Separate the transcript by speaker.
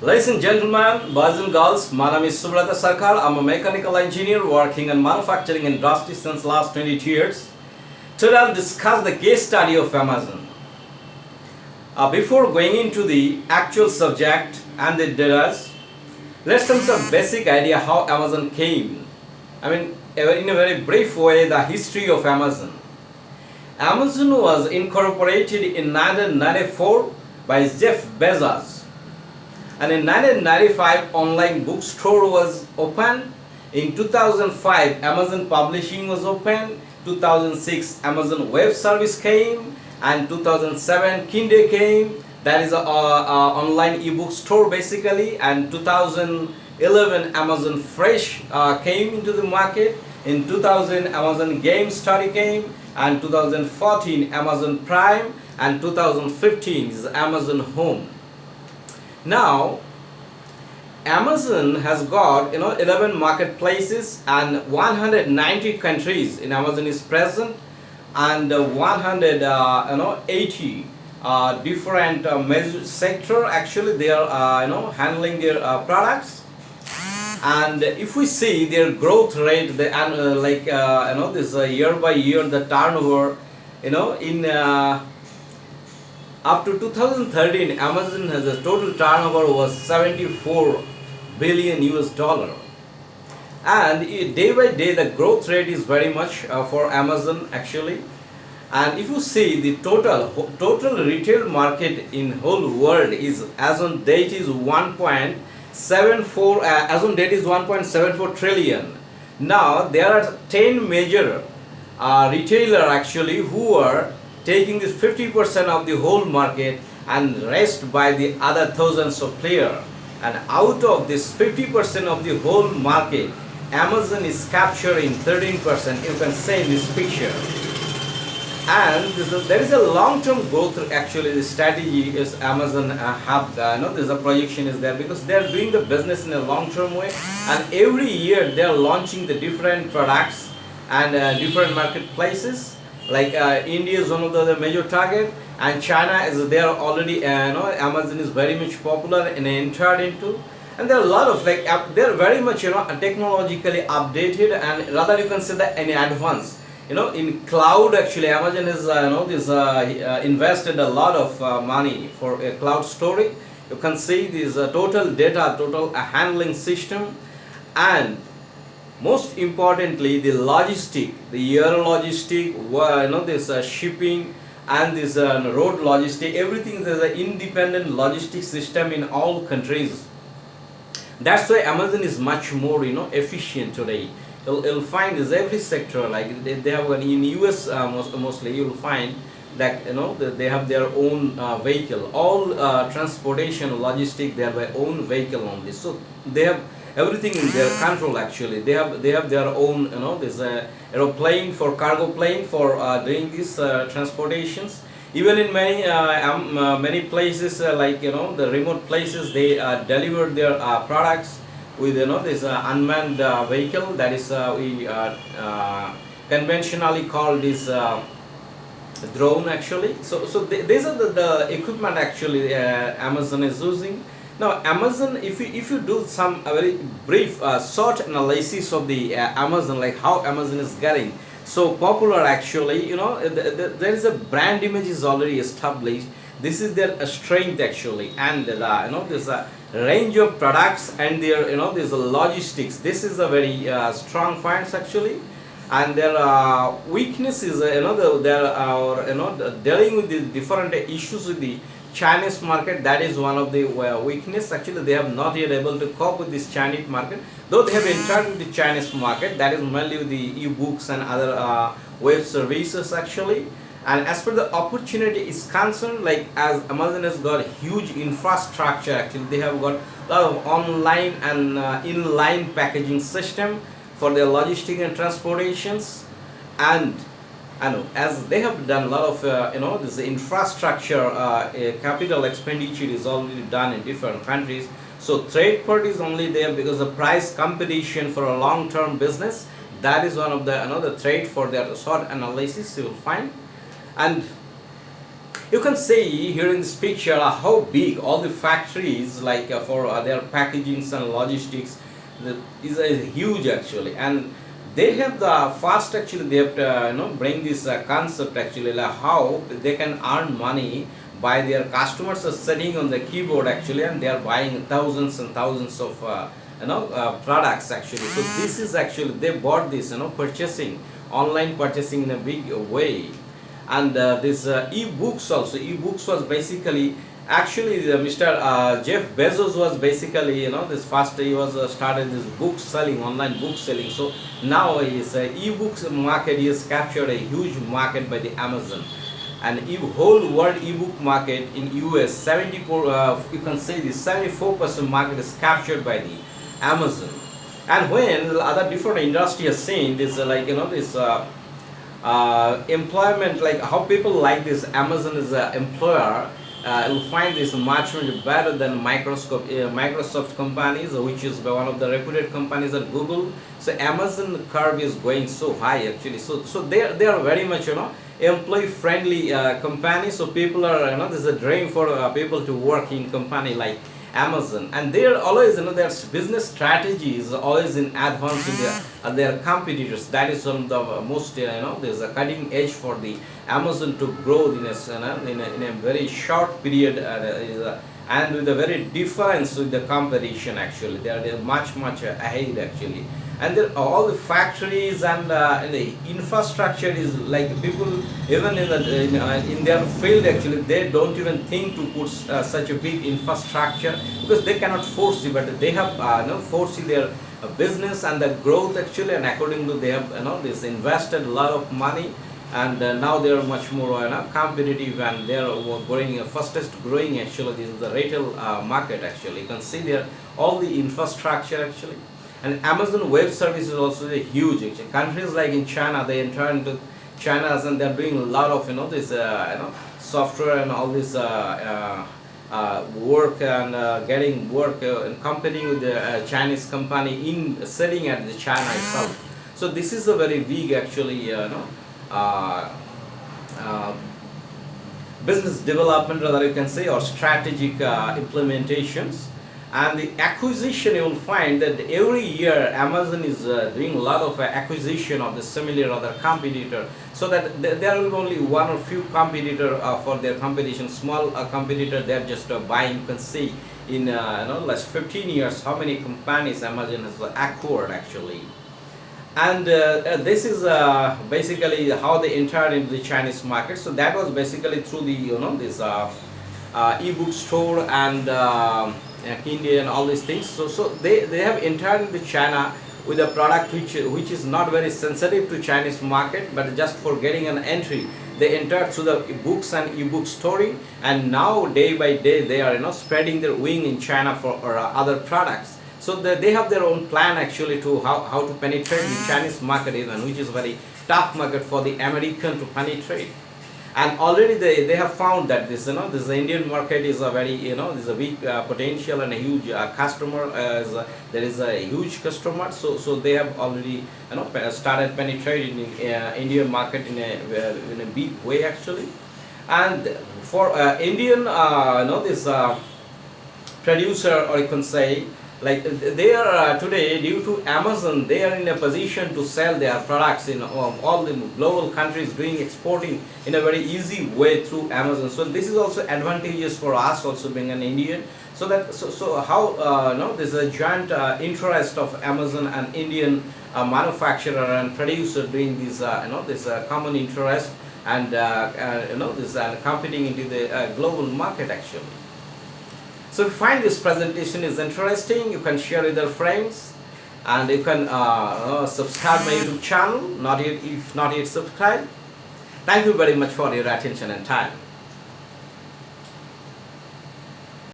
Speaker 1: Ladies and gentlemen, boys and girls, my name is Subrata Sarker. I'm a mechanical engineer working in manufacturing industry since last 22 years. Today I'll discuss the case study of Amazon. Before going into the actual subject and the data, let's have some basic idea how Amazon came. In a very brief way, the history of Amazon. Amazon was incorporated in 1994 by Jeff Bezos. And in 1995, online bookstore was opened. In 2005, Amazon Publishing was opened. 2006, Amazon Web Service came, and 2007, Kindle came. That is a online ebook store basically. And 2011, Amazon Fresh came into the market. In 2000, Amazon Game Study came, and 2014, Amazon Prime, and 2015 is Amazon Home. Now, Amazon has got 11 marketplaces and 190 countries in Amazon is present, and 180 different major sector actually they are handling their products. And if we see their growth rate, this year by year the turnover in up to 2013, Amazon has a total turnover was 74 billion US dollar, and day by day the growth rate is very much for Amazon actually. And if you see the total retail market in whole world is as on date is 1.74 trillion. Now there are 10 major retailer actually who are taking this 50% of the whole market and rest by the other thousands of players. And out of this 50% of the whole market, Amazon is capturing 13%, you can say in this picture. And there is a long-term growth actually. The strategy is Amazon have there's a projection is there because they are doing the business in a long-term way, and every year they are launching the different products and different marketplaces. Like India is one of the major target, and China is there already. Amazon is very much popular and entered into, and there are a lot of they are very much technologically updated, and rather you can say that in advance. In cloud actually Amazon is invested a lot of money for a cloud story. You can see this total data, total handling system, and most importantly the logistic, the air logistic, this shipping and this road logistic, everything is an independent logistic system in all countries. That's why Amazon is much more efficient today. You'll find is every sector like they have in US mostly you'll find that they have their own vehicle, all transportation logistic they have their own vehicle only, so they have everything in their control actually. They have their own this aeroplane for cargo plane for doing these transportations. Even in many places like the remote places they deliver their products with this unmanned vehicle, that is we conventionally called this drone actually. So these are the equipment actually Amazon is using. Now Amazon, if you do some very brief short analysis of the Amazon, like how Amazon is getting so popular actually, there is a brand image is already established. This is their strength actually, and there's a range of products and their there's a logistics. This is a very strong points actually, and their weakness is they're dealing with the different issues with the Chinese market. That is one of the weakness actually. They have not yet able to cope with this Chinese market, though they have entered into the Chinese market. That is mainly with the e-books and other web services actually. And as for the opportunity is concerned, like as Amazon has got huge infrastructure actually, they have got a lot of online and inline packaging system for their logistic and transportations. And as they have done a lot of this infrastructure capital expenditure is already done in different countries. So trade part is only there because the price competition for a long-term business, that is one of the another trade for their short analysis you will find. And You can see here in this picture how big all the factories like for their packagings and logistics is huge actually, and they have the fast actually they have to bring this concept actually like how they can earn money by their customers are sitting on the keyboard actually, and they are buying thousands and thousands of products actually. So this is actually they bought this purchasing online purchasing in a big way. And this e-books also, e-books was basically actually Mr. Jeff Bezos was basically this first he was started this book selling, online book selling. So now his e-books market, he has captured a huge market by the Amazon, and whole world ebook market in US 74 you can say the 74% market is captured by the Amazon. And when the other different industry is seen this this employment, like how people like this Amazon as an employer, you'll find this much better than Microsoft companies, which is one of the reputed companies at Google. So Amazon curve is going so high actually. So they are very much employee friendly company. So people are this is a dream for people to work in company like Amazon, and they're always their business strategy is always in advance in their competitors. That is one of the most there's a cutting edge for the Amazon to grow in a very short period, and with a very difference with the competition actually. They are much ahead actually, and all the factories and the infrastructure is like people even in their field actually they don't even think to put such a big infrastructure because they cannot foresee, but they have foresee their business and the growth actually, and according to they have this invested a lot of money, and now they are much more competitive, and they are growing fastest growing actually. This is the retail market actually. You can see there all the infrastructure actually. And Amazon Web Service is also a huge actually. Countries like in China, they enter into China and they're doing a lot of this software and all this work and getting work and competing with the Chinese company in selling at the China itself. So this is a very big actually business development, rather you can say, or strategic implementations. And the acquisition, you will find that every year Amazon is doing a lot of acquisition of the similar other competitor, so that there will be only one or few competitor for their competition. Small competitor, they are just buying. You can see in last 15 years how many companies Amazon has acquired actually. And this is basically how they entered into the Chinese market. So that was basically through the this ebook store and India and all these things. So they have entered into China with a product which is not very sensitive to Chinese market, but just for getting an entry. They entered through the books and ebook storing, and now day by day they are spreading their wing in China for other products. So they have their own plan actually to how to penetrate the Chinese market even, which is a very tough market for the American to penetrate. And already they have found that this Indian market is a very there's a big potential and a huge customer. There is a huge customer. So they have already started penetrating in Indian market in a big way actually. And for Indian this producer, or you can say, like they are today, due to Amazon, they are in a position to sell their products in all the global countries, doing exporting in a very easy way through Amazon. So this is also advantageous for us also being an Indian. So that so how there's a joint interest of Amazon and Indian manufacturer and producer doing this this common interest, and this competing into the global market actually. So if you find this presentation is interesting, you can share with your friends, and you can subscribe my YouTube channel. Not yet, if not yet subscribed. Thank you very much for your attention and time.